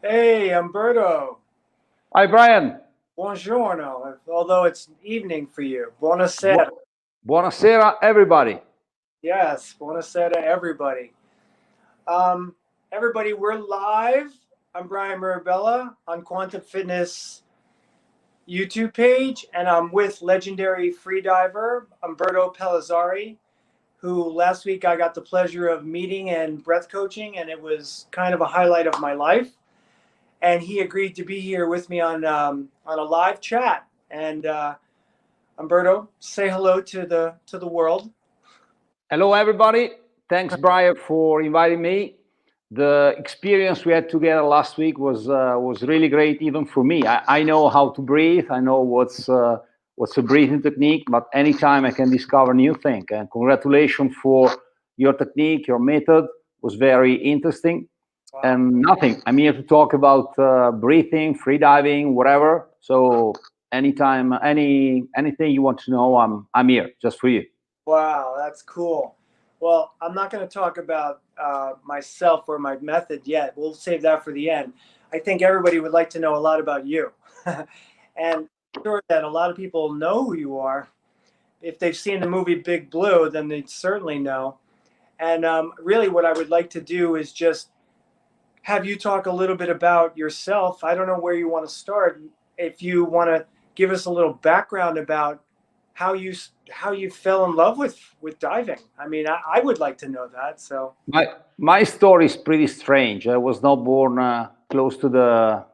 Hey, Umberto. Hi, Bryan. Buongiorno, although it's evening for you. Buonasera. Buonasera, everybody. Yes, buonasera, everybody. Um, Everybody, we're live. I'm Bryan Mirabella on Quantum Fitness YouTube page, and I'm with legendary freediver Umberto Pelizzari, who last week I got the pleasure of meeting and breath coaching, and it was kind of a highlight of my life. And he agreed to be here with me on a live chat. And Umberto, say hello to the world. Hello, everybody. Thanks, Bryan, for inviting me. The experience we had together last week was really great, even for me. I know how to breathe. I know what's a breathing technique, but anytime I can discover new thing. And congratulations for your technique, your method was very interesting. Wow. And nothing. I'm here to talk about breathing, free diving, whatever. So anytime, anything you want to know, I'm here just for you. Wow, that's cool. Well, I'm not going to talk about myself or my method yet. We'll save that for the end. I think everybody would like to know a lot about you. And I'm sure that a lot of people know who you are. If they've seen the movie Big Blue, then they certainly know. And really, what I would like to do is just have you talk a little bit about yourself. I don't know where you want to start. If you want to give us a little background about how you how you fell in love with diving. I mean, I would like to know that. So My story is pretty strange. I was not born close to the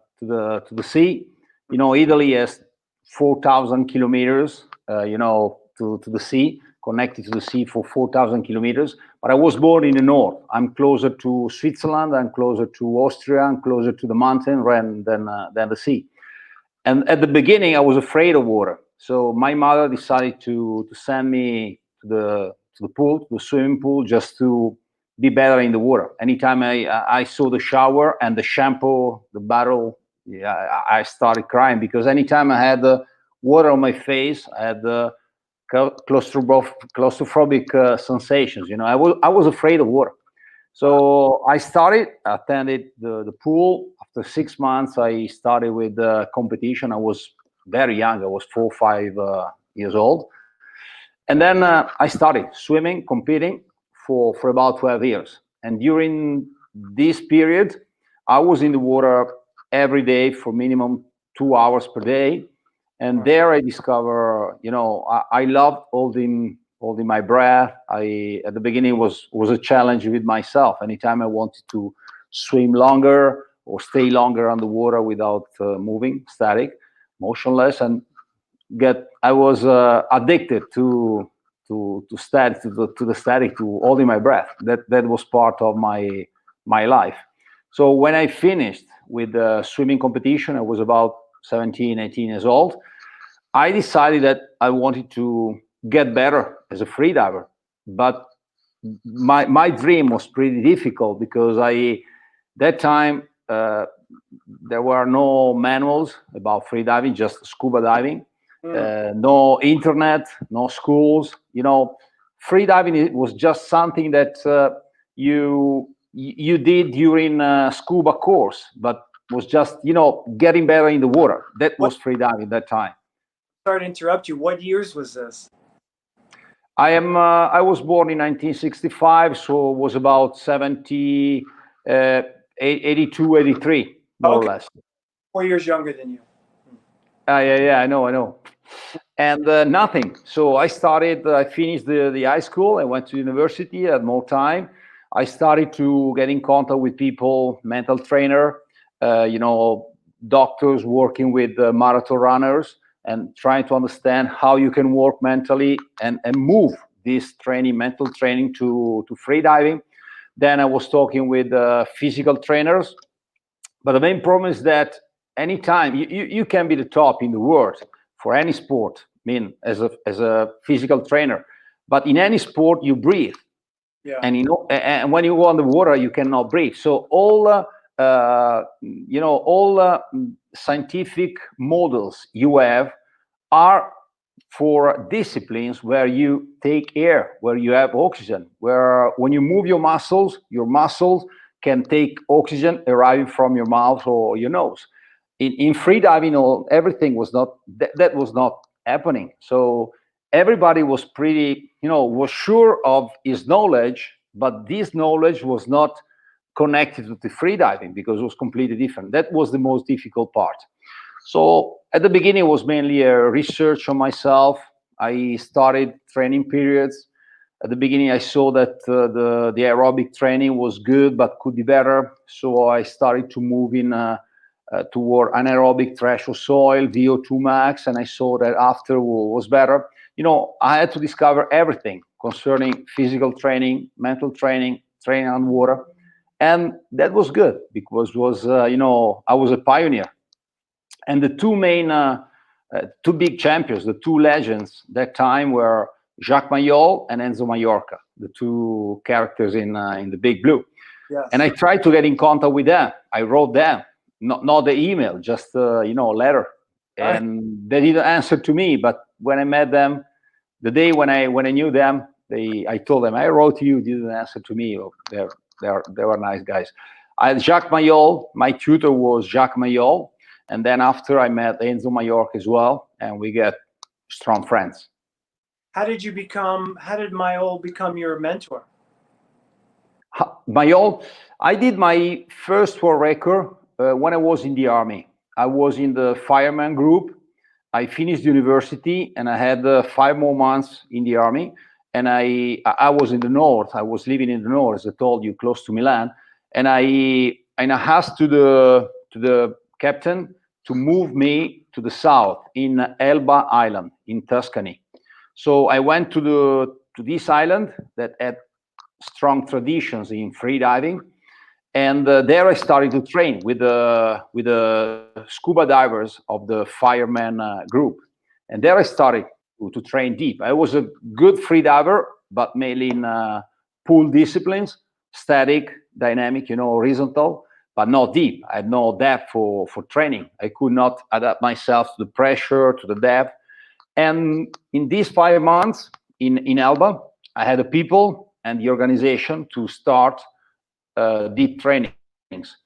sea. You know, Italy has 4,000 kilometers. To the sea, connected to the sea for 4,000 kilometers. But I was born in the north. I'm closer to Switzerland. I'm closer to Austria. I'm closer to the mountain than the sea. And at the beginning, I was afraid of water. So my mother decided to send me to the pool, to the swimming pool, just to be better in the water. Anytime I saw the shower and the shampoo, the bottle, yeah, I started crying because anytime I had the water on my face, I had the claustrophobic sensations. You know, I was afraid of water. So I attended the pool. After 6 months, I started with the competition. I was very young. I was 4 or 5 years old. And then I started swimming, competing for about 12 years. And during this period, I was in the water every day for minimum 2 hours per day. And there I discover, I loved holding my breath. I At the beginning was a challenge with myself. Anytime I wanted to swim longer or stay longer underwater without moving, static, motionless, and get I was addicted to static, to the static, to holding my breath. That was part of my life. So when I finished with the swimming competition, I was about 17, 18 years old. I decided that I wanted to get better as a freediver, but my dream was pretty difficult because that time there were no manuals about freediving, just scuba diving. No internet, no schools. Freediving was just something that you did during a scuba course, but was just getting better in the water. That what? was freediving that time. Sorry to interrupt you. What years was this? I was born in 1965, so it was about 70, 82, 83, more or Okay, less. 4 years younger than you. Yeah, I know. And nothing. So I finished the high school. I went to university, had more time. I started to get in contact with people, mental trainer, doctors working with marathon runners, and trying to understand how you can work mentally and move this training, mental training, to free diving. Then I was talking with physical trainers, but the main problem is that anytime you can be the top in the world for any sport, I mean, as a physical trainer, but in any sport you breathe, Yeah. and when you go underwater you cannot breathe. So all scientific models you have are for disciplines where you take air, where you have oxygen, where when you move your muscles can take oxygen arriving from your mouth or your nose. In freediving, everything was not that was not happening. So everybody was pretty, was sure of his knowledge, but this knowledge was not connected to the freediving because it was completely different. That was the most difficult part. So at the beginning, it was mainly a research on myself. I started training periods. At the beginning, I saw that the aerobic training was good, but could be better. So I started to move in toward anaerobic threshold soil, VO2 max, and I saw that after was better. I had to discover everything concerning physical training, mental training, training on water. And that was good because I was a pioneer. And the two big champions, the two legends that time were Jacques Mayol and Enzo Mallorca, the two characters in the Big Blue. Yes. And I tried to get in contact with them. I wrote them, not the email, just a letter. And they didn't answer to me. But when I met them, the day when I knew them, I told them, I wrote to you, didn't answer to me. They were nice guys. Jacques Mayol, my tutor was Jacques Mayol. And then after I met Enzo Mallorca as well, and we get strong friends. How did Mayol become your mentor? Mayol, I did my first world record when I was in the army. I was in the fireman group. I finished university and I had 5 more months in the army. And I was in the north. I was living in the north, as I told you, close to Milan. And I asked to the captain to move me to the south in Elba Island in Tuscany. So I went to this island that had strong traditions in freediving, and there I started to train with the scuba divers of the fireman group, and there I started to train deep. I was a good freediver, but mainly in pool disciplines, static, dynamic, horizontal, but not deep. I had no depth for training. I could not adapt myself to the pressure, to the depth. And in these 5 months in Elba, I had the people and the organization to start deep trainings.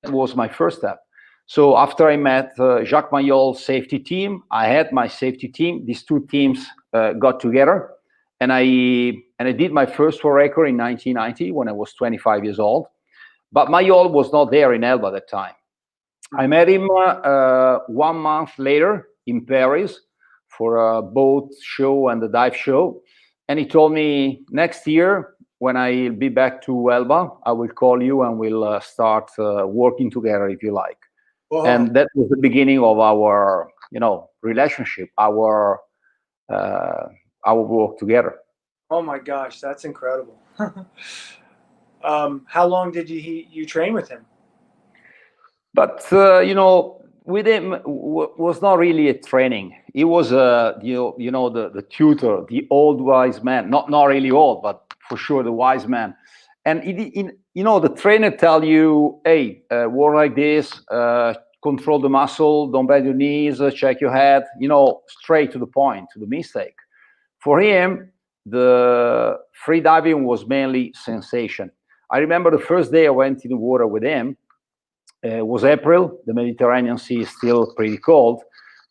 That was my first step. So after I met Jacques Mayol's safety team, I had my safety team. These two teams got together, and I did my first world record in 1990 when I was 25 years old. But Mayol was not there in Elba at that time. I met him 1 month later in Paris for a boat show and a dive show. And he told me, next year, when I'll be back to Elba, I will call you and we'll start working together if you like. Whoa. And that was the beginning of our, relationship, our work together. Oh my gosh, that's incredible. How long did you train with him? But with him was not really a training. He was the tutor, the old wise man. Not really old, but for sure the wise man. And the trainer tell you, hey, work like this, control the muscle, don't bend your knees, check your head. Straight to the point, to the mistake. For him, the free diving was mainly sensation. I remember the first day I went in the water with him. It was April. The Mediterranean Sea is still pretty cold,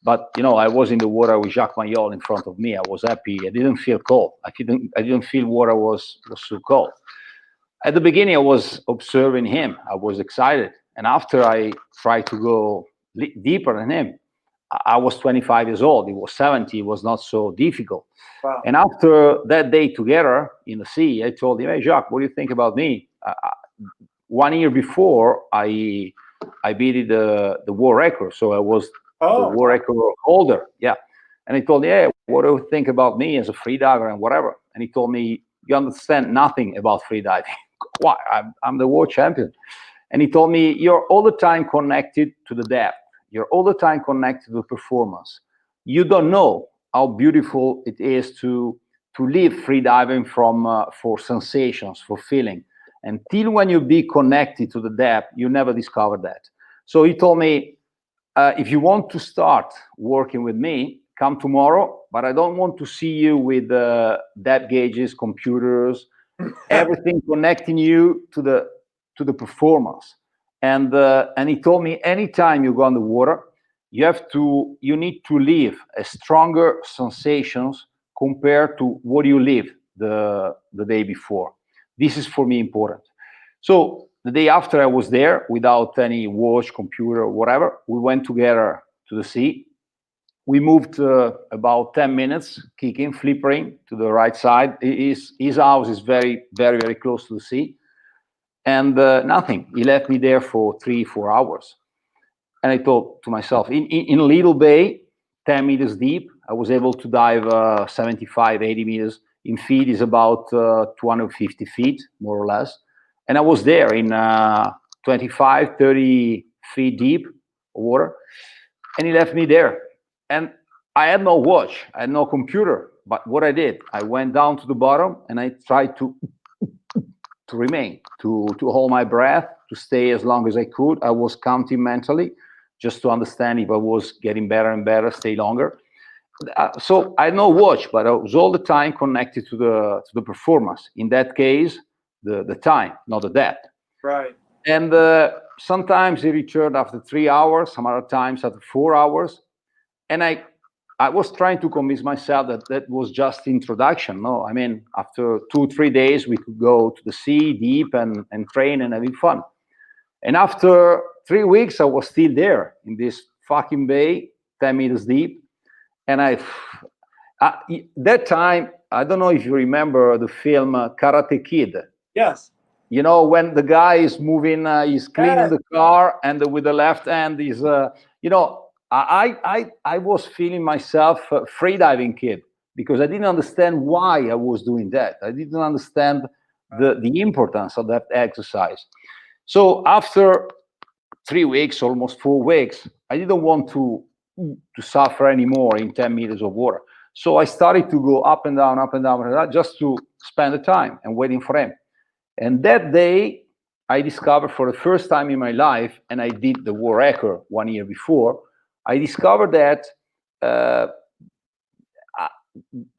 but I was in the water with Jacques Mayol in front of me. I was happy. I didn't feel cold. I didn't feel water was so cold. At the beginning, I was observing him. I was excited, and after I tried to go deeper than him, I was 25 years old. He was 70. It was not so difficult. Wow. And after that day together in the sea, I told him, "Hey, Jacques, what do you think about me?" 1 year before, I beat the world record, so I was the world record holder. Yeah, and he told me, "Hey, what do you think about me as a freediver and whatever?" And he told me, "You understand nothing about freediving." Why? I'm the world champion. And he told me, "You're all the time connected to the depth. You're all the time connected to performance. You don't know how beautiful it is to live freediving for sensations, for feeling. Until when you be connected to the depth, you never discover that." So he told me, if you want to start working with me, come tomorrow, but I don't want to see you with depth gauges, computers, everything connecting you to to the performance. And he told me, anytime you go on the water, you need to leave a stronger sensations compared to what you live the day before. This is for me important. So the day after I was there, without any watch, computer, or whatever, we went together to the sea. We moved about 10 minutes, kicking, flippering to the right side. His house is very, very, very close to the sea. And nothing. He left me there for 3-4 hours. And I thought to myself, in a little bay, 10 meters deep, I was able to dive 75, 80 meters. In feet is about 250 feet, more or less. And I was there in 25, 30 feet deep water. And he left me there. And I had no watch, I had no computer. But what I did, I went down to the bottom and I tried to remain, to hold my breath, to stay as long as I could. I was counting mentally just to understand if I was getting better and better, stay longer. So I had no watch, but I was all the time connected to the performance. In that case, the time, not the depth. Right. And sometimes he returned after 3 hours, some other times after 4 hours. And I was trying to convince myself that was just introduction. No, I mean, after 2-3 days, we could go to the sea deep and train and having fun. And after 3 weeks, I was still there in this fucking bay, 10 meters deep. And that time, I don't know if you remember the film Karate Kid. Yes. You know, when the guy is moving, he's cleaning the car, and with the left hand, he's, you know, I was feeling myself a freediving kid because I didn't understand why I was doing that. I didn't understand the importance of that exercise. So after 3 weeks, almost 4 weeks, I didn't want to suffer anymore in 10 meters of water. So I started to go up and down, just to spend the time and waiting for him. And that day, I discovered for the first time in my life, and I did the world record 1 year before, I discovered that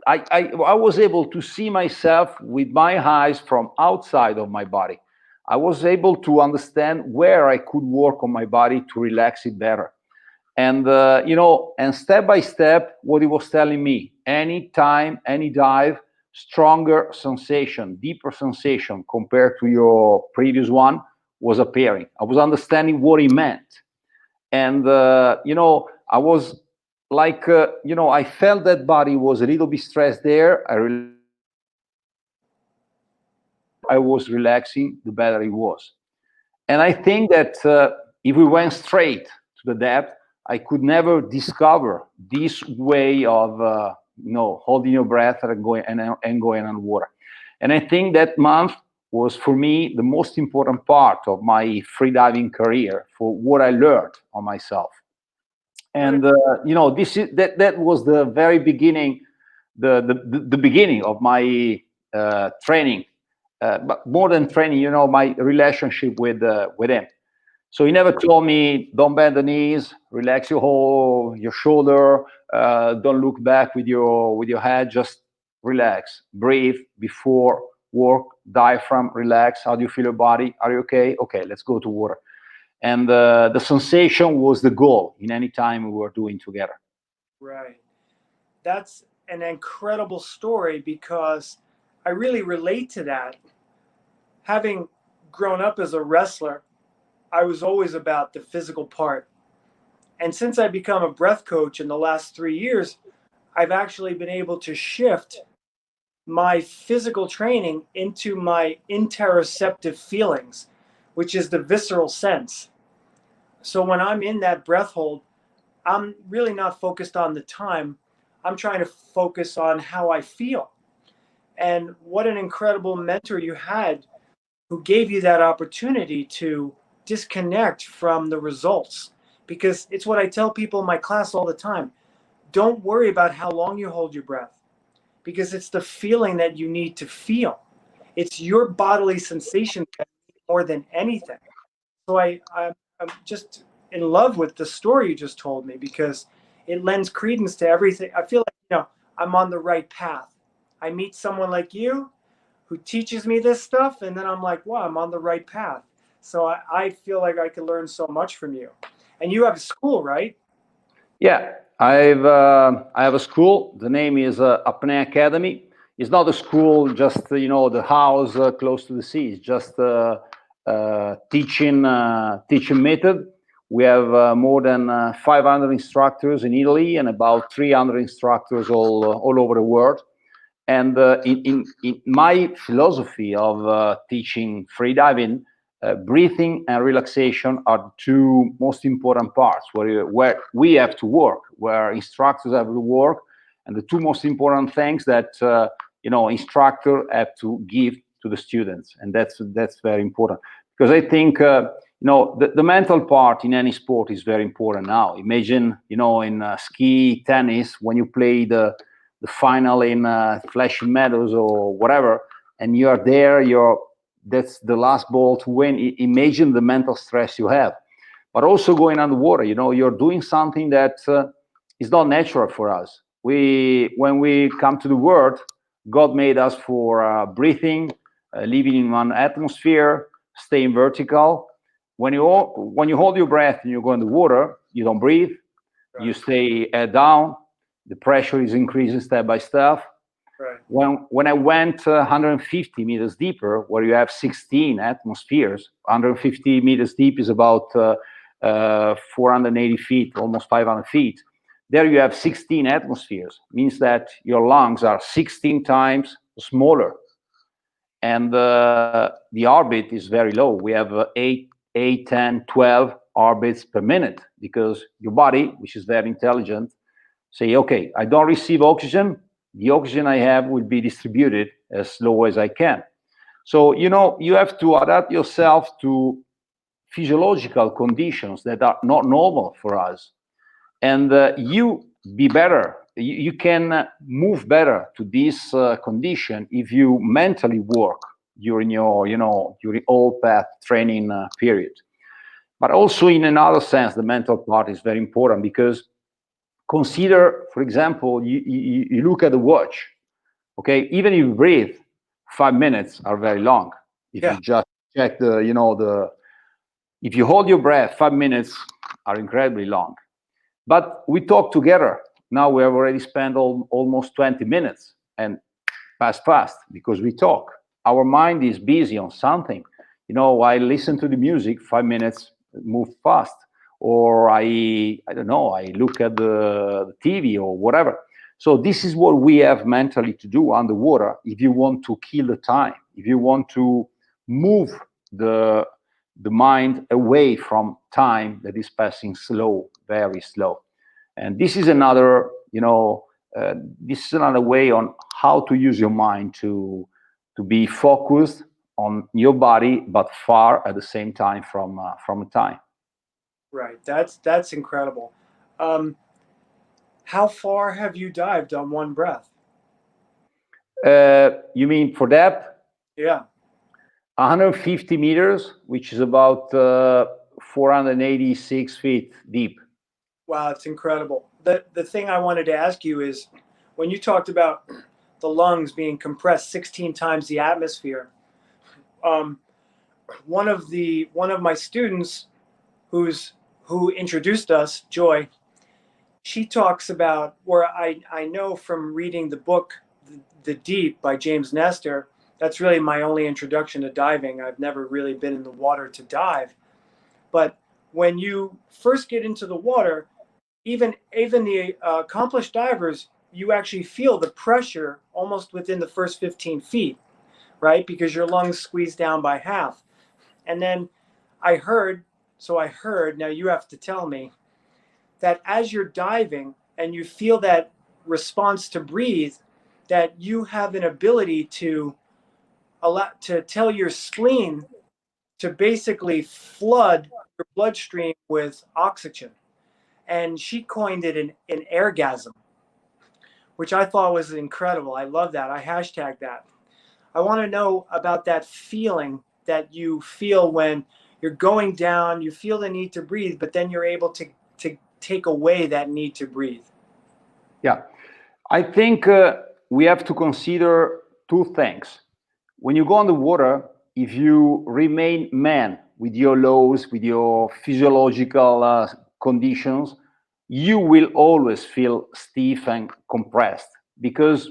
I was able to see myself with my eyes from outside of my body. I was able to understand where I could work on my body to relax it better. And, you know, and step by step, what he was telling me, any time, any dive, stronger sensation, deeper sensation compared to your previous one was appearing. I was understanding what he meant. And, you know, I was like, you know, I felt that body was a little bit stressed there. I was relaxing, the better it was. And I think that if we went straight to the depth, I could never discover this way of, you know, holding your breath and going underwater. And I think that month was for me the most important part of my freediving career for what I learned on myself. And you know, that was the very beginning, the beginning of my training, but more than training, you know, my relationship with him. So he never told me, don't bend the knees, relax your shoulder, don't look back with your head, just relax, breathe before work, diaphragm, relax. How do you feel your body? Are you okay? Okay, let's go to water. And the sensation was the goal in any time we were doing together. Right. That's an incredible story because I really relate to that. Having grown up as a wrestler, I was always about the physical part. And since I've become a breath coach in the last 3 years, I've actually been able to shift my physical training into my interoceptive feelings, which is the visceral sense. So when I'm in that breath hold, I'm really not focused on the time. I'm trying to focus on how I feel. And what an incredible mentor you had who gave you that opportunity to disconnect from the results. Because it's what I tell people in my class all the time. Don't worry about how long you hold your breath, because it's the feeling that you need to feel. It's your bodily sensation more than anything. So I'm just in love with the story you just told me because it lends credence to everything. I feel like, you know, I'm on the right path. I meet someone like you who teaches me this stuff, and then I'm like, wow, I'm on the right path. So I feel like I could learn so much from you. And you have a school, right? Yeah, I have a school. The name is Apnea Academy. It's not a school, just the house close to the sea. It's just teaching method. We have more than 500 instructors in Italy and about 300 instructors all over the world. And in my philosophy of teaching freediving, breathing and relaxation are the two most important parts where we have to work, where instructors have to work, and the two most important things that instructor have to give to the students, and that's very important because I think the mental part in any sport is very important now. Imagine in ski, tennis, when you play the final in Flashing Meadows or whatever, and you are there, that's the last ball to win. Imagine the mental stress you have. But also going underwater, you're doing something that is not natural for us. When we come to the world, God made us for breathing, living in one atmosphere, staying vertical. When you hold your breath and you go in the water, you don't breathe. Right. You stay head down. The pressure is increasing step by step. Right. When I went 150 meters deeper, where you have 16 atmospheres, 150 meters deep is about 480 feet, almost 500 feet. There you have 16 atmospheres. Means that your lungs are 16 times smaller, and the orbit is very low. We have 8, 10, 12 orbits per minute because your body, which is very intelligent, say, okay, I don't receive oxygen. The oxygen I have will be distributed as slow as I can. So, you have to adapt yourself to physiological conditions that are not normal for us. And you be better. You can move better to this condition if you mentally work during during all path training period. But also in another sense, the mental part is very important because consider, for example, you look at the watch, okay? Even if you breathe, 5 minutes are very long. If you just check if you hold your breath, 5 minutes are incredibly long. But we talk together. Now we have already spent almost 20 minutes and pass fast because we talk. Our mind is busy on something. I listen to the music, 5 minutes move fast. Or I don't know, I look at the TV or whatever. So this is what we have mentally to do underwater if you want to kill the time, if you want to move the mind away from time that is passing slow, very slow. And this is another, way on how to use your mind to be focused on your body, but far at the same time from time. Right. That's incredible. How far have you dived on one breath? You mean for depth? Yeah. 150 meters, which is about 486 feet deep. Wow, it's incredible. The thing I wanted to ask you is when you talked about the lungs being compressed 16 times the atmosphere, um, one of my students who introduced us, Joy, she talks about where I know from reading the book The Deep by James Nestor. That's really my only introduction to diving. I've never really been in the water to dive. But when you first get into the water, even the accomplished divers, you actually feel the pressure almost within the first 15 feet, right? Because your lungs squeeze down by half. And then I heard, now you have to tell me that as you're diving and you feel that response to breathe, that you have an ability to tell your spleen to basically flood your bloodstream with oxygen. And she coined it an airgasm, which I thought was incredible. I love that. I hashtag that. I want to know about that feeling that you feel when you're going down, you feel the need to breathe, but then you're able to take away that need to breathe. Yeah, I think we have to consider two things. When you go on the water, if you remain man, with your lows, with your physiological conditions, you will always feel stiff and compressed, because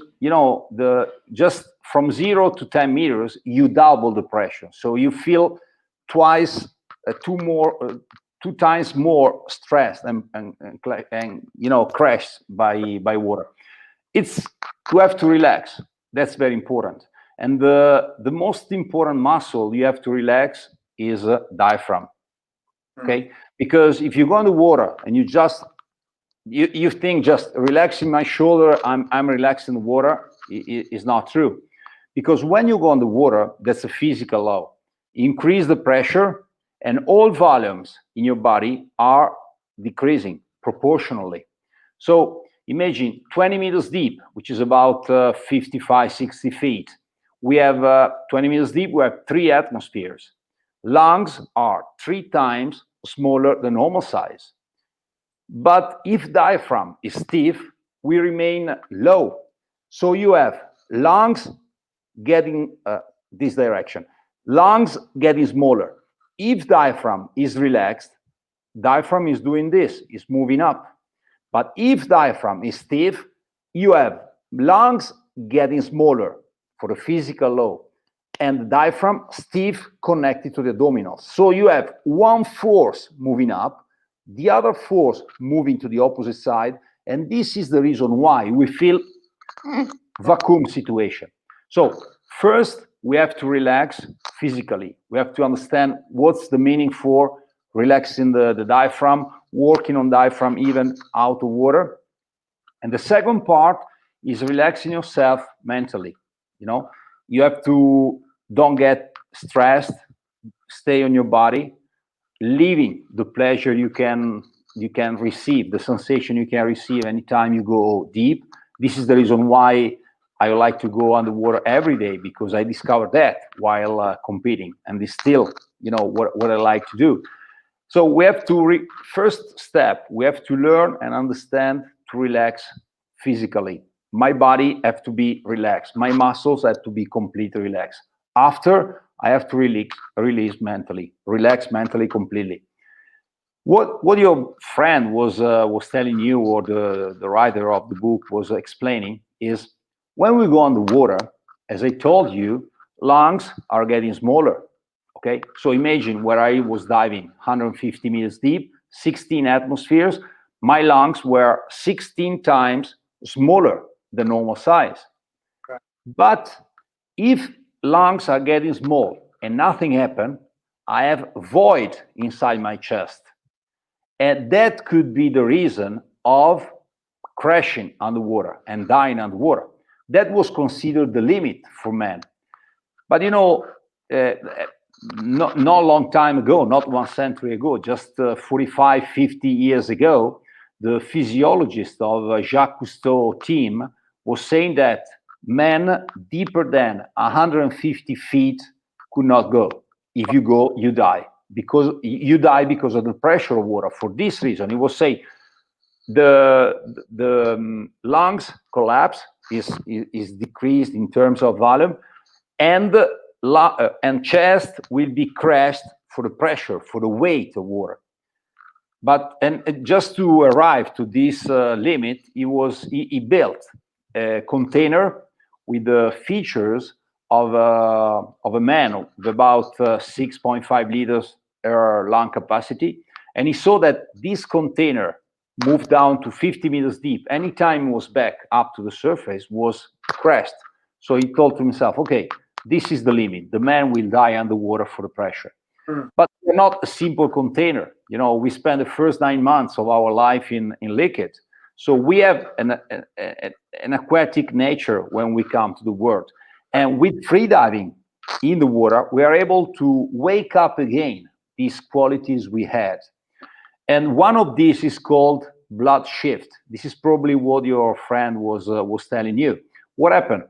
just from 0 to 10 meters, you double the pressure. So you feel two times more stressed and crashed by water. It's you have to relax. That's very important. And the most important muscle you have to relax is diaphragm. Okay, because if you go in the water and you think just relaxing my shoulder, I'm relaxing the water, is not true. Because when you go in the water, that's a physical law. Increase the pressure, and all volumes in your body are decreasing proportionally. So imagine 20 meters deep, which is about 55, 60 feet. We have 20 meters deep, we have 3 atmospheres. Lungs are 3 times smaller than normal size. But if diaphragm is stiff, we remain low. So you have lungs getting this direction, lungs getting smaller. If diaphragm is relaxed, diaphragm is doing this, is moving up. But if diaphragm is stiff, you have lungs getting smaller for the physical law, and the diaphragm stiff connected to the abdominals. So you have one force moving up, the other force moving to the opposite side, and this is the reason why we feel vacuum situation. So first, we have to relax physically. We have to understand what's the meaning for relaxing the diaphragm, working on diaphragm even out of water. And the second part is relaxing yourself mentally. You have to don't get stressed, stay on your body, living the pleasure you can receive, the sensation you can receive anytime you go deep. This is the reason why I like to go underwater every day, because I discovered that while competing, and it's still, what I like to do. So we have to first step, we have to learn and understand to relax physically. My body have to be relaxed. My muscles have to be completely relaxed. After, I have to release mentally, relax mentally completely. What your friend was telling you, or the writer of the book was explaining, is when we go underwater, as I told you, lungs are getting smaller. Okay, so imagine where I was diving 150 meters deep, 16 atmospheres. My lungs were 16 times smaller than normal size. Right. But if lungs are getting small and nothing happened, I have void inside my chest. And that could be the reason of crashing underwater and dying underwater. That was considered the limit for man. But not long time ago, not 1 century ago, just 45, 50 years ago, the physiologist of Jacques Cousteau team was saying that men deeper than 150 feet could not go. If you go, you die. Because you die because of the pressure of water. For this reason, he was saying the lungs collapse is decreased in terms of volume, and chest will be crashed for the pressure, for the weight of water. But and just to arrive to this limit, he built a container with the features of a man with about 6.5 liters lung capacity, and he saw that this container moved down to 50 meters deep. Anytime it was back up to the surface, was crashed. So he told to himself, okay, this is the limit. The man will die underwater for the pressure. But we're not a simple container. We spend the first 9 months of our life in liquid. So we have an aquatic nature when we come to the world. And with freediving in the water, we are able to wake up again these qualities we had. And one of these is called blood shift. This is probably what your friend was telling you. What happened?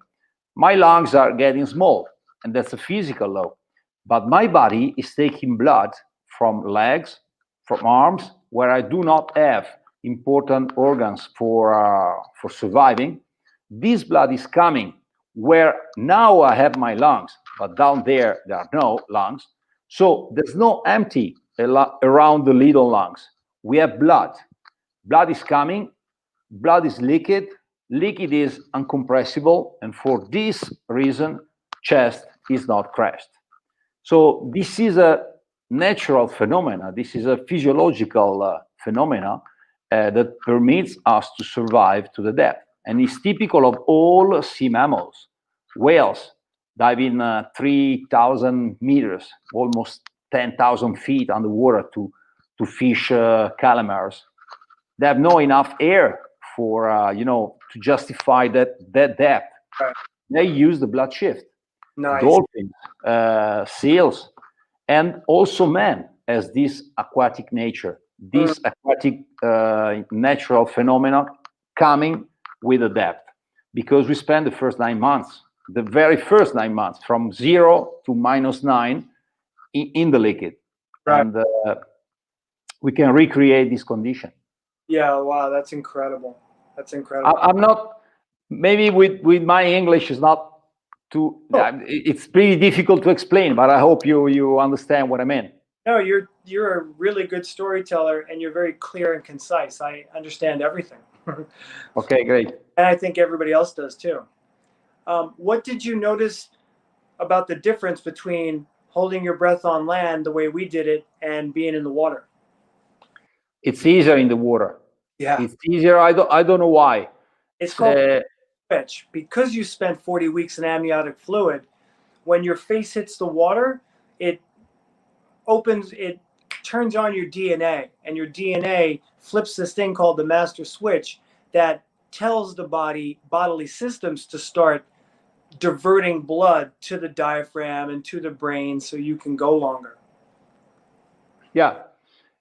My lungs are getting small, and that's a physical law. But my body is taking blood from legs, from arms, where I do not have important organs for surviving. This blood is coming where now I have my lungs, but down there are no lungs. So there's no empty around the little lungs. We have blood. Blood is coming. Blood is liquid. Liquid is uncompressible, and for this reason, chest is not crashed. So this is a natural phenomena. This is a physiological phenomena that permits us to survive to the depth, and is typical of all sea mammals. Whales dive in 3,000 meters, almost 10,000 feet underwater to fish calamars. They have no enough air for to justify that depth. Right. They use the blood shift. Nice. Dolphins, seals, and also man has this aquatic nature, this aquatic natural phenomena coming with a depth, because we spend the first 9 months, the very first 9 months, from 0 to -9 in the liquid, Right. and we can recreate this condition. Yeah, wow, that's incredible. That's incredible. I'm not, maybe with my English is not too, it's pretty difficult to explain, but I hope you understand what I mean. No, you're a really good storyteller, and you're very clear and concise. I understand everything. Okay, great. And I think everybody else does too. What did you notice about the difference between holding your breath on land the way we did it and being in the water? It's easier in the water. Yeah. It's easier. I don't know why. It's called switch. Because you spent 40 weeks in amniotic fluid, when your face hits the water, it turns on your DNA, and your DNA flips this thing called the master switch that tells the bodily systems to start diverting blood to the diaphragm and to the brain so you can go longer. Yeah,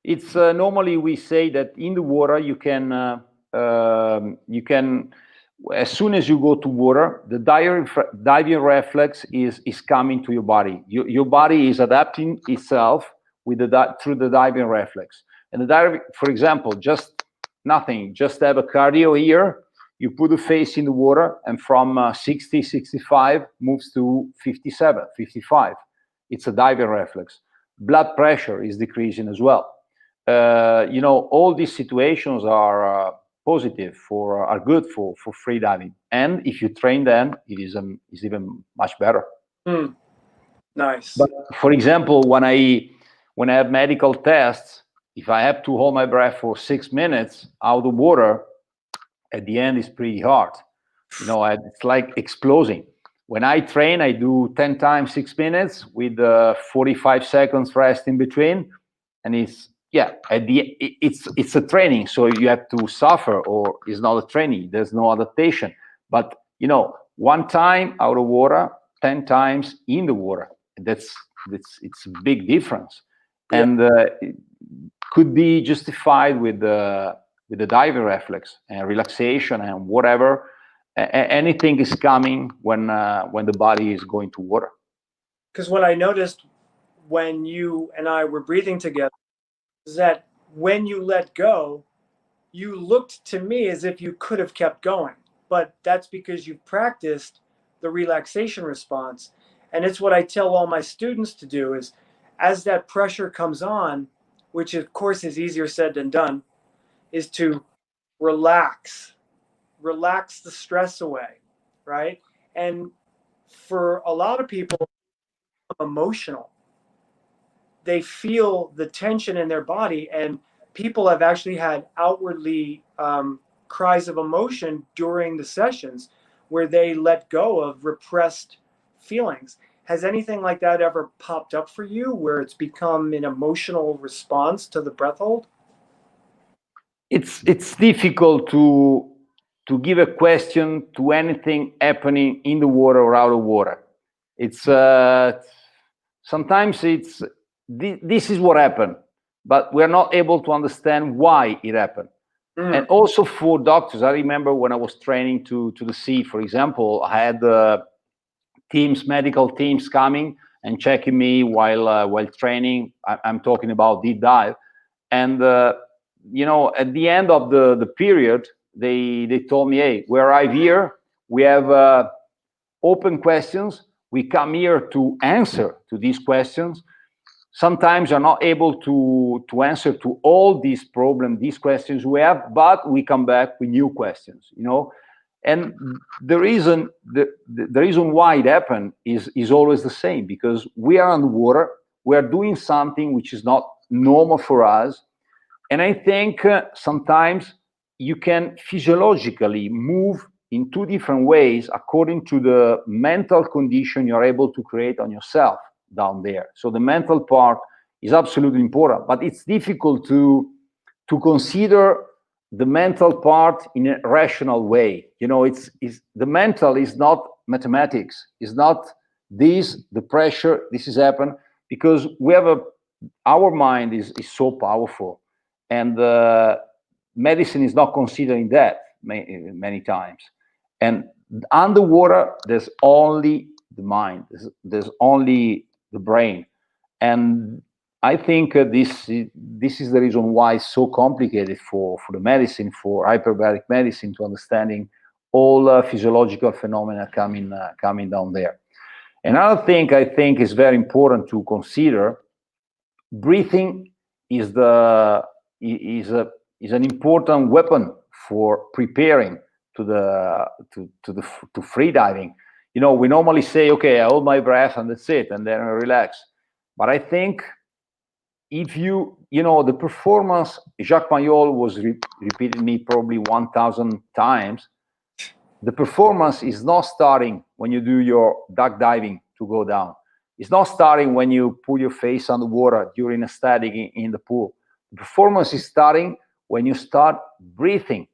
it's normally we say that in the water you can as soon as you go to water, the diving reflex is coming to your body. Your body is adapting itself with through the diving reflex. And the diving, for example, just nothing, just have a cardio here. You put the face in the water, and from 60, 65 moves to 57, 55. It's a diving reflex. Blood pressure is decreasing as well. All these situations are positive are good for free diving, and if you train them, it is even much better. Nice. But for example, when I have medical tests, if I have to hold my breath for 6 minutes out of water, at the end it's pretty hard. It's like exploding. When I train, I do 10 times 6 minutes with 45 seconds rest in between, and it's a training, so you have to suffer, or it's not a training, there's no adaptation. But 1 time out of water, 10 times in the water, it's a big difference. Yeah. And it could be justified with the diving reflex and relaxation and whatever. Anything is coming when the body is going to water. Because what I noticed when you and I were breathing together is that when you let go, you looked to me as if you could have kept going. But that's because you've practiced the relaxation response. And it's what I tell all my students to do is, as that pressure comes on, which of course is easier said than done, is to relax the stress away, right? And for a lot of people, emotional. They feel the tension in their body, and people have actually had outwardly cries of emotion during the sessions where they let go of repressed feelings. Has anything like that ever popped up for you where it's become an emotional response to the breath hold? It's difficult to give a question to anything happening in the water or out of water. It's sometimes this is what happened, but we're not able to understand why it happened. And also for doctors, I remember when I was training to the sea, for example, I had medical teams coming and checking me while training. I'm talking about deep dive, and at the end of the period, they told me, hey, we arrive here, we have open questions, we come here to answer to these questions, sometimes you're not able to answer to all these problems, these questions we have, but we come back with new questions, you know. And the reason why it happened is always the same, because we are underwater, we are doing something which is not normal for us. And I think sometimes you can physiologically move in two different ways according to the mental condition you're able to create on yourself down there. So the mental part is absolutely important, but it's difficult to consider the mental part in a rational way. You know, it's the mental is not mathematics, it's not this, the pressure, this is happen, because we have our mind is so powerful, and medicine is not considering that many times. And underwater, there's only the mind, there's only the brain. And I think this is the reason why it's so complicated for the medicine, for hyperbaric medicine, to understanding all physiological phenomena coming down there. Another thing I think is very important to consider: breathing is an important weapon for preparing to free diving. You know, we normally say, okay, I hold my breath and that's it, and then I relax. But I think if you know, the performance, Jacques Mayol was repeating me probably 1,000 times. The performance is not starting when you do your duck diving to go down. It's not starting when you put your face underwater during a static in the pool. The performance is starting when you start breathing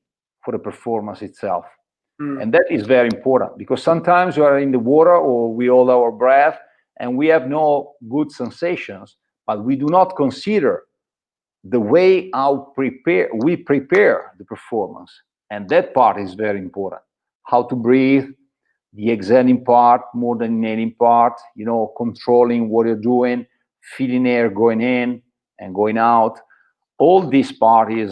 for the performance itself. And that is very important, because sometimes you are in the water or we hold our breath and we have no good sensations, but we do not consider the way how we prepare the performance. And that part is very important. How to breathe, the exhaling part more than inhaling part, you know, controlling what you're doing, feeling air going in and going out. All this part is,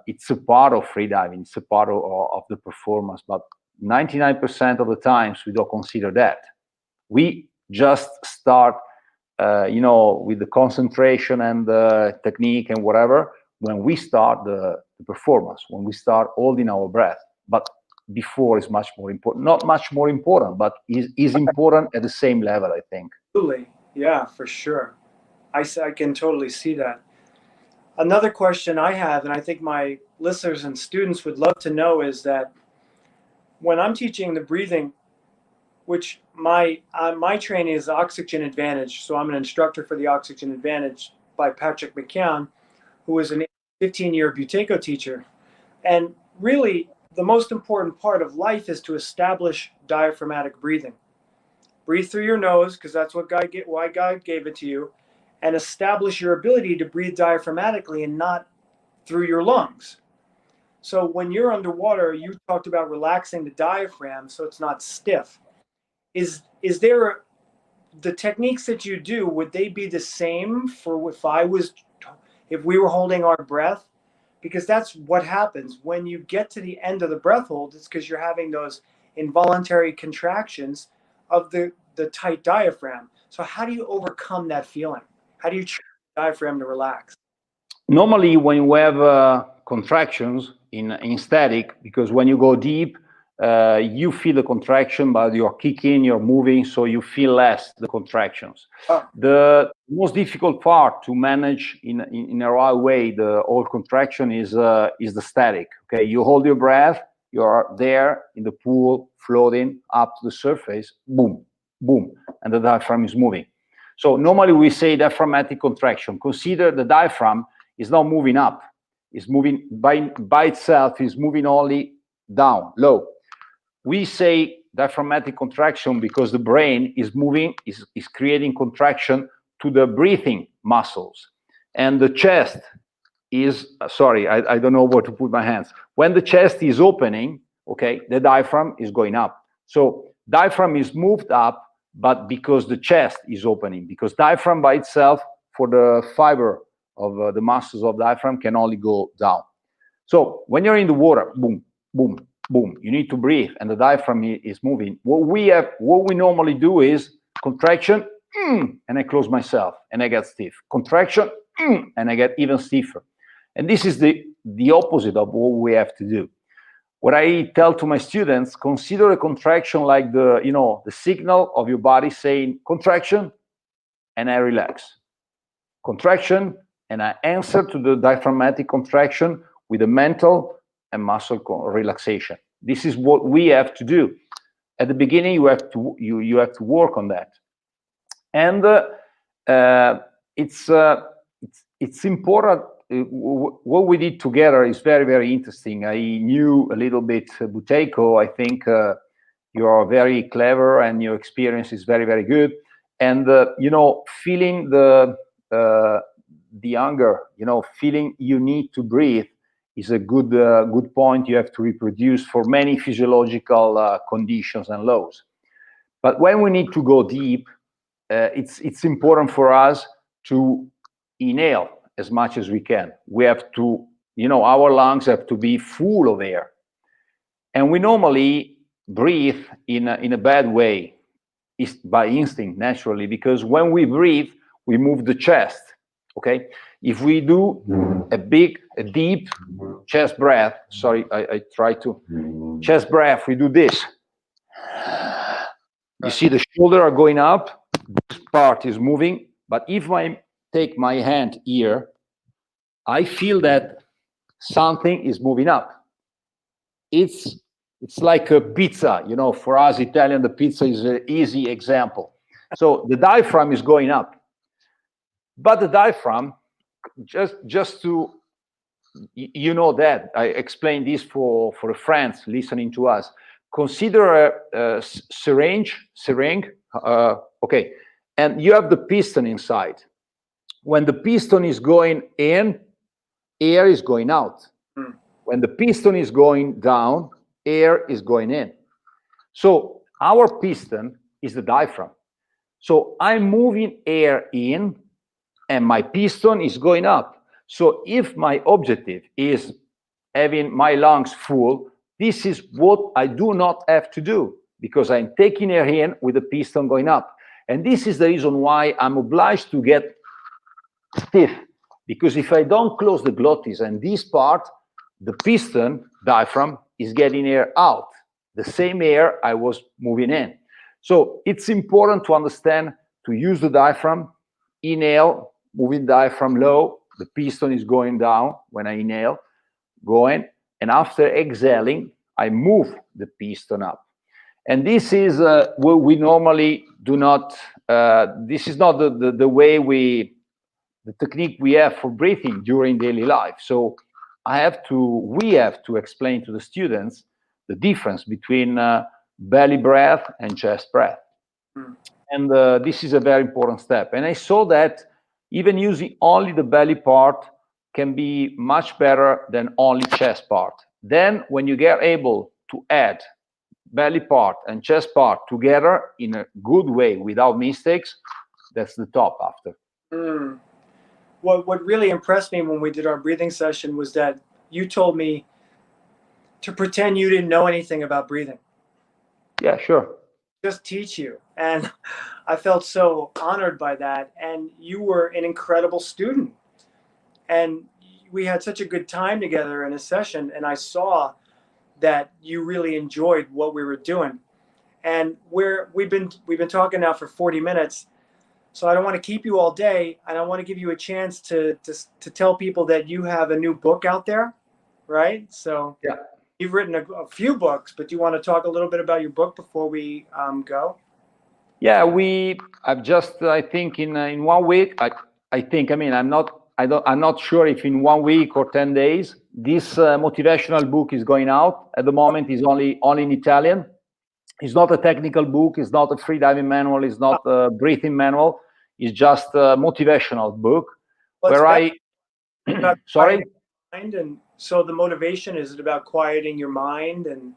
it's a part of freediving, it's a part of the performance, but 99% of the times we don't consider that. We just start, you know, with the concentration and the technique and whatever, when we start the performance, when we start holding our breath. But before is much more important, not much more important, but is important at the same level, I think. Absolutely. Yeah, for sure. I can totally see that. Another question I have, and I think my listeners and students would love to know, is that when I'm teaching the breathing, which my training is Oxygen Advantage, so I'm an instructor for the Oxygen Advantage by Patrick McCown, who is a 15-year Buteco teacher. And really, the most important part of life is to establish diaphragmatic breathing. Breathe through your nose, because that's why God gave it to you, and establish your ability to breathe diaphragmatically and not through your lungs. So when you're underwater, you talked about relaxing the diaphragm so it's not stiff. Is there the techniques that you do, would they be the same for if we were holding our breath? Because that's what happens when you get to the end of the breath hold. It's because you're having those involuntary contractions of the tight diaphragm. So how do you overcome that feeling? How do you train the diaphragm to relax? Normally, when you have contractions in static, because when you go deep, you feel the contraction, but you're kicking, you're moving, so you feel less the contractions. Oh. The most difficult part to manage in a right way the whole contraction is the static. Okay, you hold your breath, you're there in the pool, floating up to the surface, boom, boom, and the diaphragm is moving. So normally we say diaphragmatic contraction. Consider the diaphragm is not moving up; it's moving by itself. Is moving only down, low. We say diaphragmatic contraction because the brain is moving, is creating contraction to the breathing muscles. And the chest is, sorry, I don't know where to put my hands. When the chest is opening, okay, the diaphragm is going up. So diaphragm is moved up, but because the chest is opening, because diaphragm by itself, for the fiber of the muscles of diaphragm, can only go down. So when you're in the water, boom, boom, boom, you need to breathe, and the diaphragm is moving. What we normally do is contraction, and I close myself and I get stiff. Contraction, and I get even stiffer. And this is the opposite of what we have to do. What I tell to my students, consider a contraction like the signal of your body saying contraction, and I relax. Contraction, and I answer to the diaphragmatic contraction with a mental and muscle relaxation. This is what we have to do. At the beginning, you have to work on that. And it's important. What we did together is very, very interesting. I knew a little bit Buteco. I think you are very clever and your experience is very, very good. And feeling the hunger, feeling you need to breathe is a good point. You have to reproduce for many physiological conditions and lows. But when we need to go deep, it's important for us to inhale as much as we can. We have to, our lungs have to be full of air. And we normally breathe in a bad way, by instinct, naturally, because when we breathe, we move the chest, okay? If we do a deep chest breath, sorry, I try to, chest breath, we do this. You see the shoulder are going up, this part is moving, but if I take my hand here, I feel that something is moving up. It's like a pizza, for us Italian, the pizza is an easy example. So the diaphragm is going up, but the diaphragm, just to, that, I explained this for the friends listening to us. Consider a syringe, okay, and you have the piston inside. When the piston is going in, air is going out. When the piston is going down, air is going in. So our piston is the diaphragm. So I'm moving air in and my piston is going up. So if my objective is having my lungs full, this is what I do not have to do, because I'm taking air in with the piston going up. And this is the reason why I'm obliged to get stiff, because if I don't close the glottis and this part, the piston, diaphragm, is getting air out, the same air I was moving in. So it's important to understand, to use the diaphragm, inhale, moving diaphragm low, the piston is going down when I inhale, going, and after exhaling, I move the piston up. And this is what we normally do not, this is not the way the technique we have for breathing during daily life. So we have to explain to the students the difference between belly breath and chest breath. And this is a very important step. And I saw that even using only the belly part can be much better than only chest part. Then when you get able to add belly part and chest part together in a good way without mistakes, that's the top after. What really impressed me when we did our breathing session was that you told me to pretend you didn't know anything about breathing. Yeah, sure. Just teach you. And I felt so honored by that. And you were an incredible student. And we had such a good time together in a session. And I saw that you really enjoyed what we were doing. And we've been talking now for 40 minutes. So I don't want to keep you all day. And I want to give you a chance to tell people that you have a new book out there, right? So yeah. You've written a few books, but do you want to talk a little bit about your book before we go? Yeah, I've just, I think in 1 week, I'm not sure if in 1 week or 10 days, this motivational book is going out. At the moment, it's only in Italian. It's not a technical book. It's not a freediving manual. It's not a breathing manual. It's just a motivational book sorry? And so the motivation, is it about quieting your mind? And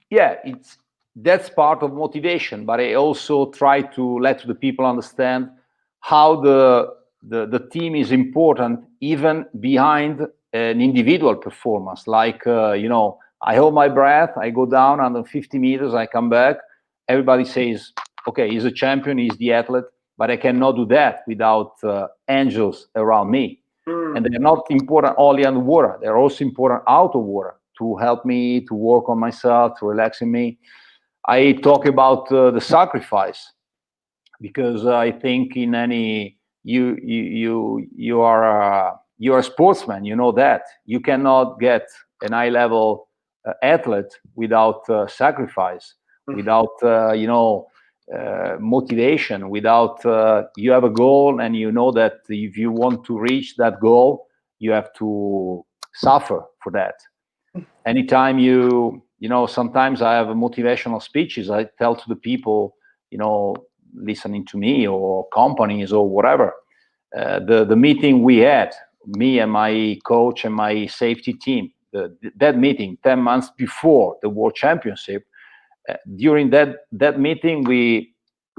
yeah, that's part of motivation, but I also try to let the people understand how the team is important even behind an individual performance. Like I hold my breath, I go down under 50 meters, I come back, everybody says okay, he's a champion, he's the athlete, but I cannot do that without angels around me. And they're not important only underwater. They're also important out of water to help me to work on myself, to relaxing me. I talk about the sacrifice, because I think in any you are a sportsman. You know that you cannot get an high level athlete without sacrifice, without motivation, without you have a goal, and you know that if you want to reach that goal, you have to suffer for that. Anytime sometimes I have motivational speeches I tell to the people, listening to me, or companies or whatever. The meeting we had, me and my coach and my safety team, that meeting 10 months before the World Championship, during that meeting we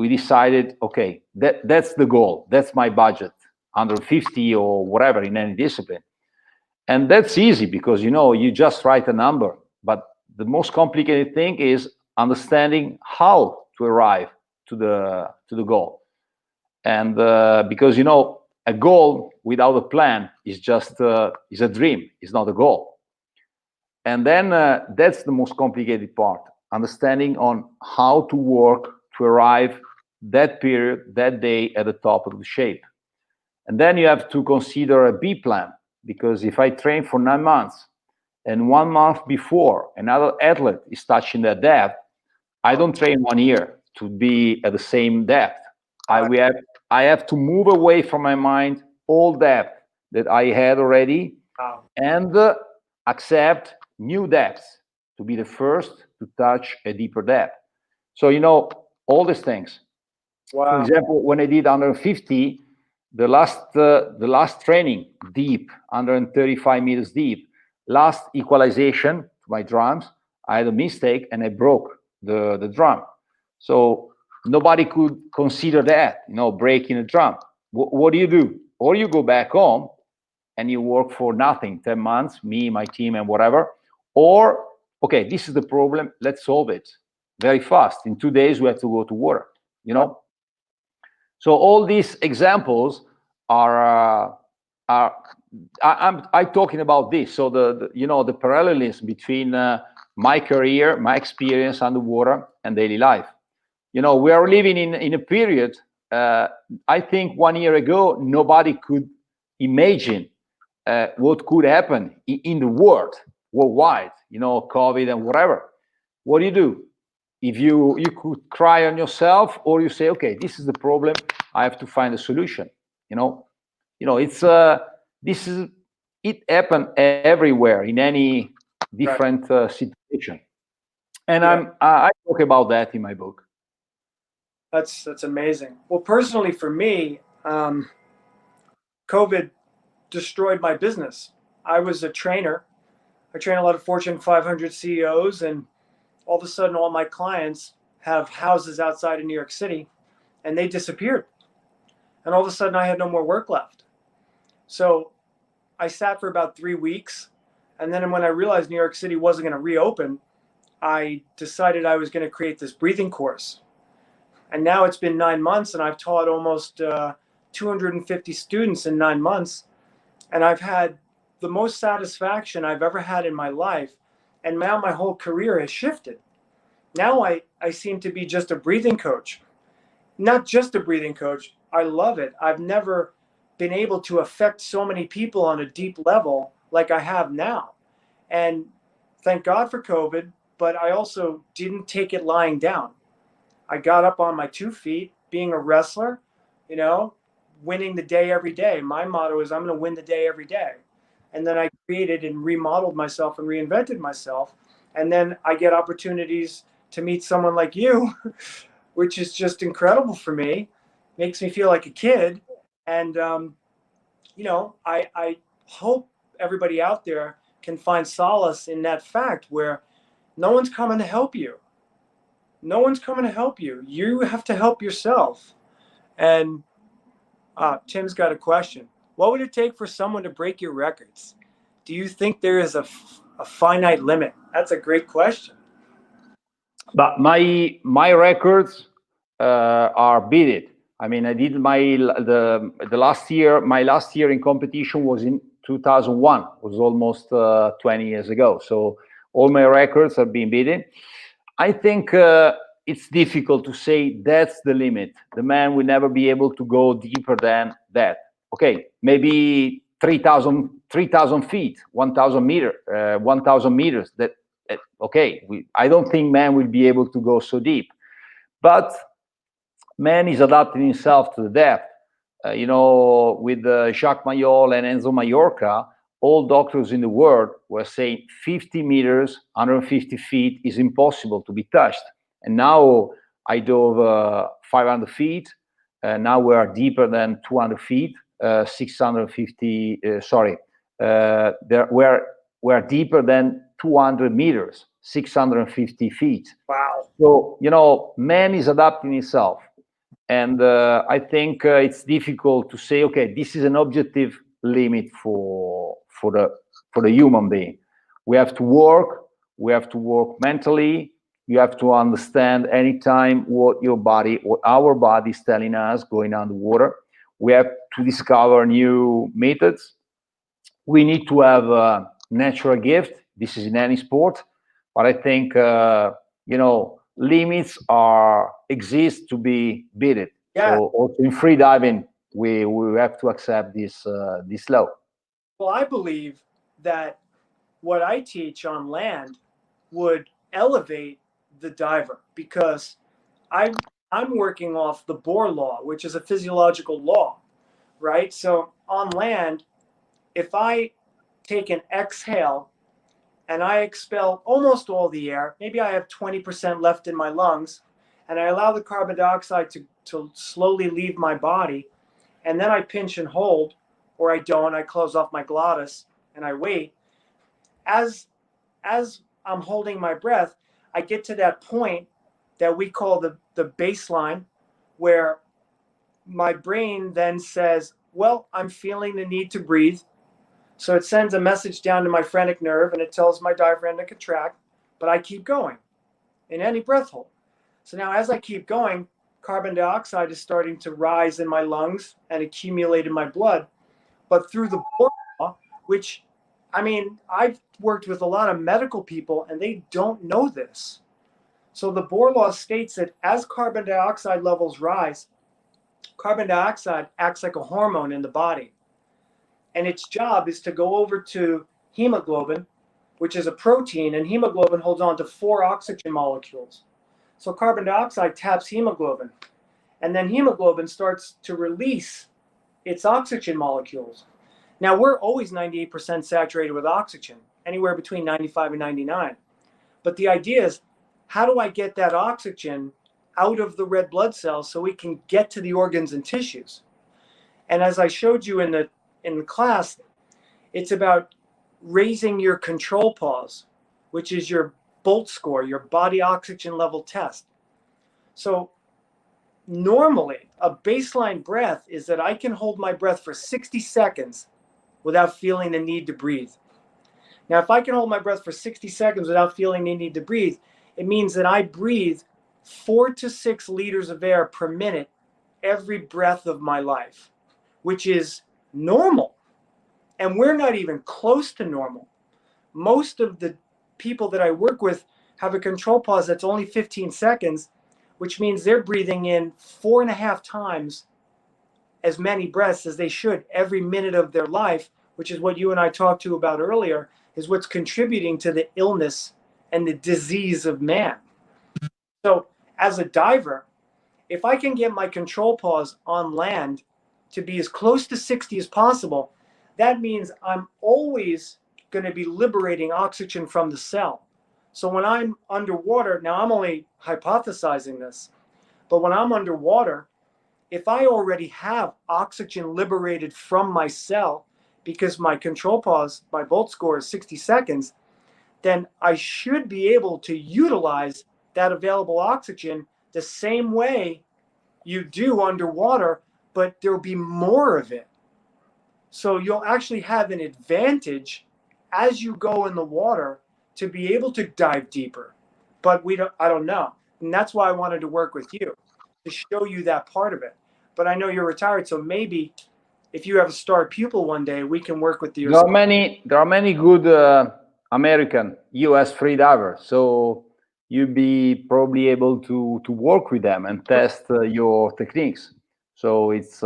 decided, okay, that's the goal, that's my budget, 150 or whatever in any discipline. And that's easy because you just write a number. But the most complicated thing is understanding how to arrive to the goal. And because a goal without a plan is just is a dream, it's not a goal. And then that's the most complicated part, understanding on how to work to arrive that period, that day, at the top of the shape. And then you have to consider a B plan, because if I train for 9 months and 1 month before another athlete is touching that depth, I don't train 1 year to be at the same depth. I have to move away from my mind all depth that I had already, and accept new depths to be the first to touch a deeper depth. So all these things. Wow. For example, when I did 150, the last training deep, 135 meters deep, last equalization to my drums, I had a mistake and I broke the drum. So nobody could consider that, breaking a drum. What do? Or you go back home and you work for nothing, 10 months, me, my team, and whatever. Or, okay, this is the problem, let's solve it very fast. In 2 days, we have to go to water, So all these examples are I'm talking about this. So the parallelism between my career, my experience underwater, and daily life. We are living in a period. I think 1 year ago nobody could imagine what could happen in the world, worldwide. COVID and whatever. What do? If you could cry on yourself, or you say, okay, this is the problem, I have to find a solution. It's it happened everywhere in any different situation, and I talk about that in my book. That's amazing. Well, personally for me, COVID destroyed my business. I was a trainer. I train a lot of Fortune 500 CEOs, and all of a sudden all my clients have houses outside of New York City, and they disappeared. And all of a sudden I had no more work left. So I sat for about 3 weeks. And then when I realized New York City wasn't going to reopen, I decided I was going to create this breathing course. And now it's been 9 months, and I've taught almost 250 students in 9 months. And I've had the most satisfaction I've ever had in my life. And now my whole career has shifted. Now I seem to be just a breathing coach. Not just a breathing coach. I love it. I've never been able to affect so many people on a deep level like I have now. And thank God for COVID, but I also didn't take it lying down. I got up on my 2 feet, being a wrestler, winning the day every day. My motto is I'm going to win the day every day. And then I created and remodeled myself and reinvented myself. And then I get opportunities to meet someone like you, which is just incredible for me. Makes me feel like a kid. And, I hope everybody out there can find solace in that fact where no one's coming to help you. No one's coming to help you. You have to help yourself. And Tim's got a question. What would it take for someone to break your records? Do you think there is a finite limit? That's a great question. But my records are beat. I mean, I did the last year. My last year in competition was in 2001. It was almost 20 years ago. So all my records have been beaten. I think it's difficult to say that's the limit. The man will never be able to go deeper than that. Okay, maybe 3,000 feet, 1,000 meters, 1,000 meters. Okay. I don't think man will be able to go so deep, but man is adapting himself to the depth. With Jacques Mayol and Enzo Mallorca, all doctors in the world were saying 50 meters, 150 feet is impossible to be touched. And now I dove 500 feet. Now we are deeper than 200 feet, 650, we're deeper than 200 meters, 650 feet. Wow. So, man is adapting himself. And I think it's difficult to say, okay, this is an objective limit for the human being. We have to work. We have to work mentally. You have to understand anytime what our body is telling us going underwater. We have to discover new methods. We need to have a natural gift. This is in any sport, but I think limits exist to be beaten. Yeah. So also in free diving, we have to accept this law. Well, I believe that what I teach on land would elevate the diver, because I'm working off the Bohr law, which is a physiological law, right? So on land, if I take an exhale and I expel almost all the air, maybe I have 20% left in my lungs, and I allow the carbon dioxide to slowly leave my body, and then I pinch and hold, or I don't, I close off my glottis and I wait. As I'm holding my breath, I get to that point that we call the baseline, where my brain then says, well, I'm feeling the need to breathe. So it sends a message down to my phrenic nerve, and it tells my diaphragm to contract, but I keep going in any breath hold. So now as I keep going, carbon dioxide is starting to rise in my lungs and accumulate in my blood. But through the Bohr law, which, I mean, I've worked with a lot of medical people and they don't know this. So the Bohr law states that as carbon dioxide levels rise, carbon dioxide acts like a hormone in the body. And its job is to go over to hemoglobin, which is a protein, and hemoglobin holds on to 4 oxygen molecules. So carbon dioxide taps hemoglobin, and then hemoglobin starts to release its oxygen molecules. Now, we're always 98% saturated with oxygen, anywhere between 95 and 99. But the idea is, how do I get that oxygen out of the red blood cells so we can get to the organs and tissues? And as I showed you in the class, it's about raising your control pause, which is your BOLT score, your body oxygen level test. So normally, a baseline breath is that I can hold my breath for 60 seconds without feeling the need to breathe. Now, if I can hold my breath for 60 seconds without feeling the need to breathe, it means that I breathe 4 to 6 liters of air per minute every breath of my life, which is normal. And we're not even close to normal. Most of the people that I work with have a control pause that's only 15 seconds, which means they're breathing in 4.5 times as many breaths as they should every minute of their life, which is what you and I talked to about earlier, is what's contributing to the illness and the disease of man. So as a diver, if I can get my control pause on land to be as close to 60 as possible, that means I'm always going to be liberating oxygen from the cell. So when I'm underwater, now I'm only hypothesizing this, but when I'm underwater, if I already have oxygen liberated from my cell because my control pause, my BOLT score is 60 seconds, then I should be able to utilize that available oxygen the same way you do underwater, but there'll be more of it. So you'll actually have an advantage as you go in the water to be able to dive deeper. But I don't know. And that's why I wanted to work with you. to show you that part of it. But I know you're retired, so maybe if you have a star pupil one day, we can work with you. There are many good American US freedivers, so you'll be probably able to work with them and test your techniques. So it's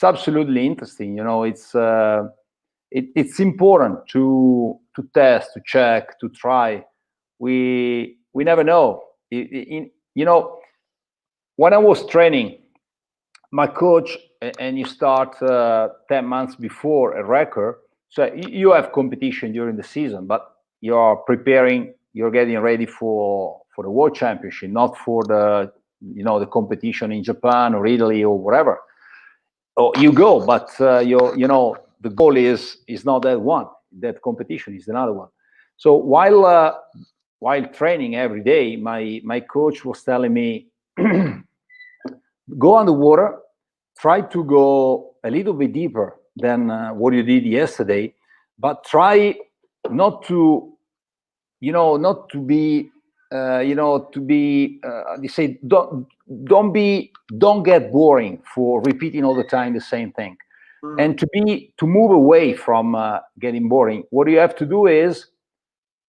absolutely interesting. You know, it's important to test, to check, to try. We never know. You know, when I was training, my coach, and you start 10 months before a record, so you have competition during the season, but you're preparing, you're getting ready for the world championship, not for the, you know, the competition in Japan or Italy or whatever. Or you go, but you know, the goal is not that one. That competition is another one. So while training every day, my coach was telling me, go on the water, try to go a little bit deeper than what you did yesterday, but try not to, you know, not to be, you know, to be, you say, don't get boring for repeating all the time the same thing, and to move away from getting boring. What you have to do is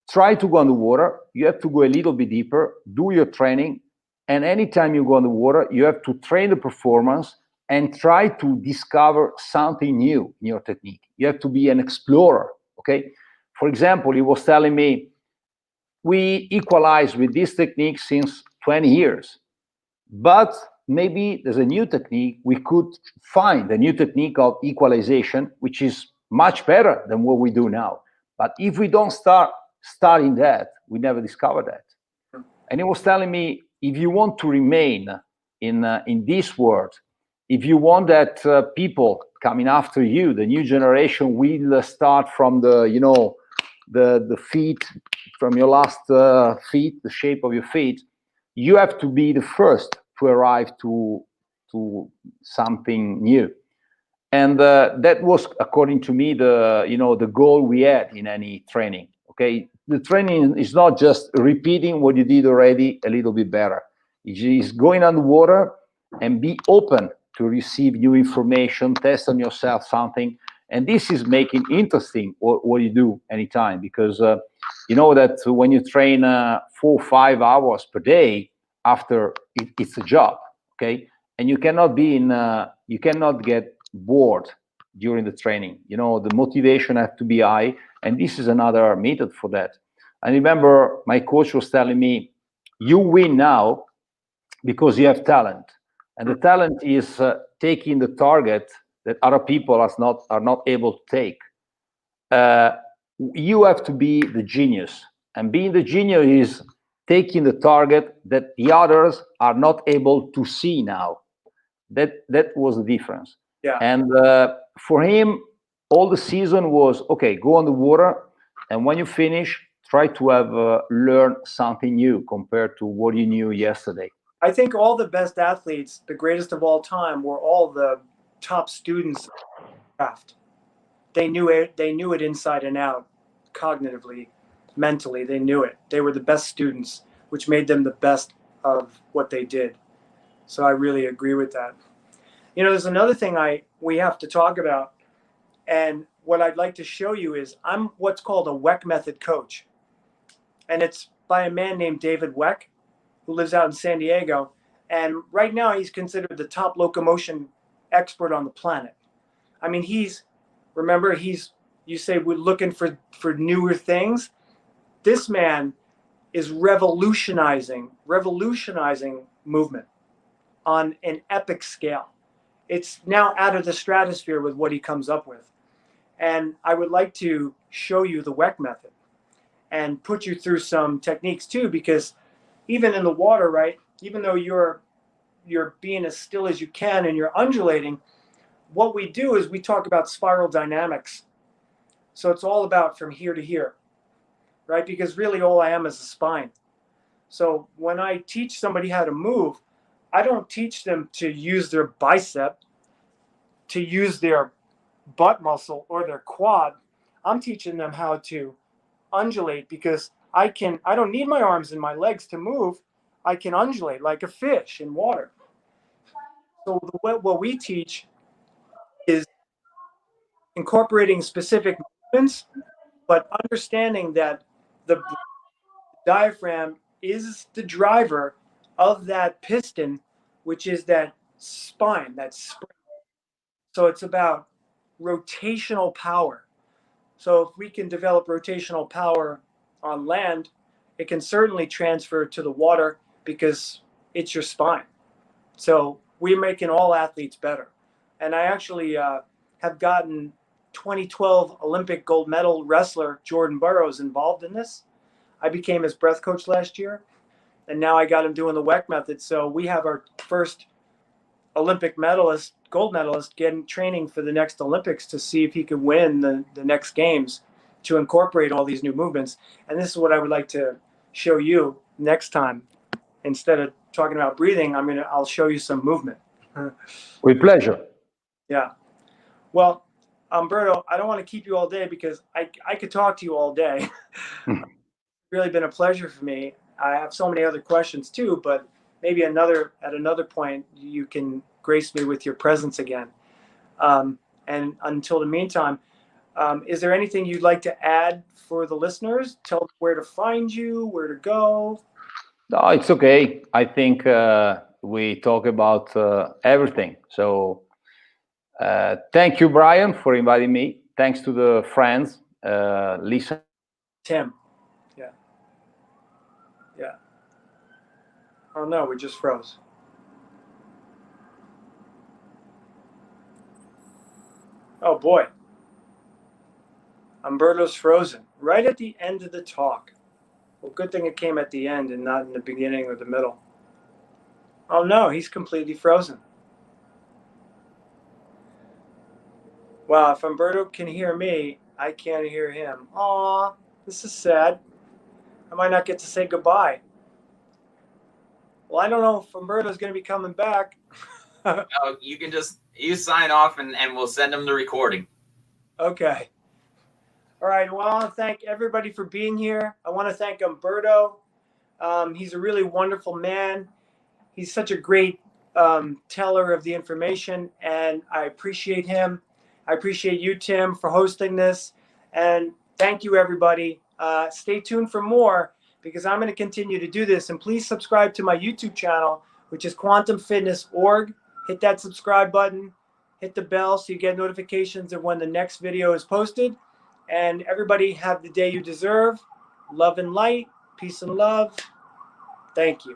try to go on the water. You have to go a little bit deeper, do your training, and anytime you go on the water, you have to train the performance and try to discover something new in your technique. You have to be an explorer, okay? For example, he was telling me, we equalize with this technique since 20 years, but maybe there's a new technique. We could find a new technique of equalization, which is much better than what we do now. But if we don't start studying that, we never discover that. And he was telling me, if you want to remain in this world, if you want that people coming after you, the new generation, will start from the, you know, the feet, from your last feet, the shape of your feet, you have to be the first to arrive to something new. And that was, according to me, the, you know, the goal we had in any training. Okay, the training is not just repeating what you did already a little bit better. It is going on the water and be open to receive new information, test on yourself something, and this is making interesting what you do anytime, because you know that when you train 4 or 5 hours per day, after it's a job, okay, and you cannot be in, you cannot get bored during the training. You know, the motivation has to be high, and this is another method for that. I remember my coach was telling me, you win now because you have talent, and the talent is taking the target that other people are not able to take. You have to be the genius, and being the genius is taking the target that the others are not able to see now. That was the difference. Yeah. And for him, all the season was, okay, go on the water, and when you finish, try to have learned something new compared to what you knew yesterday. I think all the best athletes, the greatest of all time, were all the top students of the craft. They knew it. They knew it inside and out, cognitively, mentally. They knew it. They were the best students, which made them the best of what they did. So I really agree with that. You know, there's another thing we have to talk about, and what I'd like to show you is I'm what's called a WEC method coach, and it's by a man named David WEC, who lives out in San Diego, and right now he's considered the top locomotion expert on the planet. I mean, remember, you say we're looking for newer things. This man is revolutionizing movement on an epic scale. It's now out of the stratosphere with what he comes up with. And I would like to show you the WEC method and put you through some techniques too, because even in the water, right, even though you're being as still as you can and you're undulating, what we do is we talk about spiral dynamics. So it's all about from here to here, right? Because really all I am is a spine. So when I teach somebody how to move, I don't teach them to use their bicep, to use their butt muscle or their quad. I'm teaching them how to undulate, because I don't need my arms and my legs to move. I can undulate like a fish in water. So what we teach is incorporating specific movements, but understanding that the diaphragm is the driver of that piston, which is that spine, that spring. So it's about rotational power. So if we can develop rotational power on land, it can certainly transfer to the water because it's your spine. So we're making all athletes better. And I actually have gotten 2012 Olympic gold medal wrestler Jordan Burroughs involved in this. I became his breath coach last year, and now I got him doing the WEC method. So we have our first Olympic medalist, gold medalist, getting training for the next Olympics to see if he could win the next games to incorporate all these new movements. And this is what I would like to show you next time. Instead of talking about breathing, I'll show you some movement. With pleasure. Yeah. Well, Umberto, I don't want to keep you all day because I could talk to you all day. It's really been a pleasure for me. I have so many other questions too, but maybe at another point you can grace me with your presence again. And until the meantime, is there anything you'd like to add for the listeners? Tell them where to find you, where to go. No, it's okay. I think we talk about everything. So thank you, Bryan, for inviting me. Thanks to the friends, Lisa. Tim. Yeah. Yeah. Oh no, we just froze. Oh boy. Umberto's frozen right at the end of the talk. Well, good thing it came at the end and not in the beginning or the middle. Oh no, he's completely frozen. Wow, if Umberto can hear me, I can't hear him. Aw, this is sad. I might not get to say goodbye. Well, I don't know if Umberto's going to be coming back. No, you sign off and we'll send them the recording. Okay. All right. Well, I want to thank everybody for being here. I want to thank Umberto. He's a really wonderful man. He's such a great teller of the information, and I appreciate him. I appreciate you, Tim, for hosting this. And thank you, everybody. Stay tuned for more because I'm going to continue to do this. And please subscribe to my YouTube channel, which is quantumfitness.org. Hit that subscribe button. Hit the bell so you get notifications of when the next video is posted. And everybody have the day you deserve. Love and light. Peace and love. Thank you.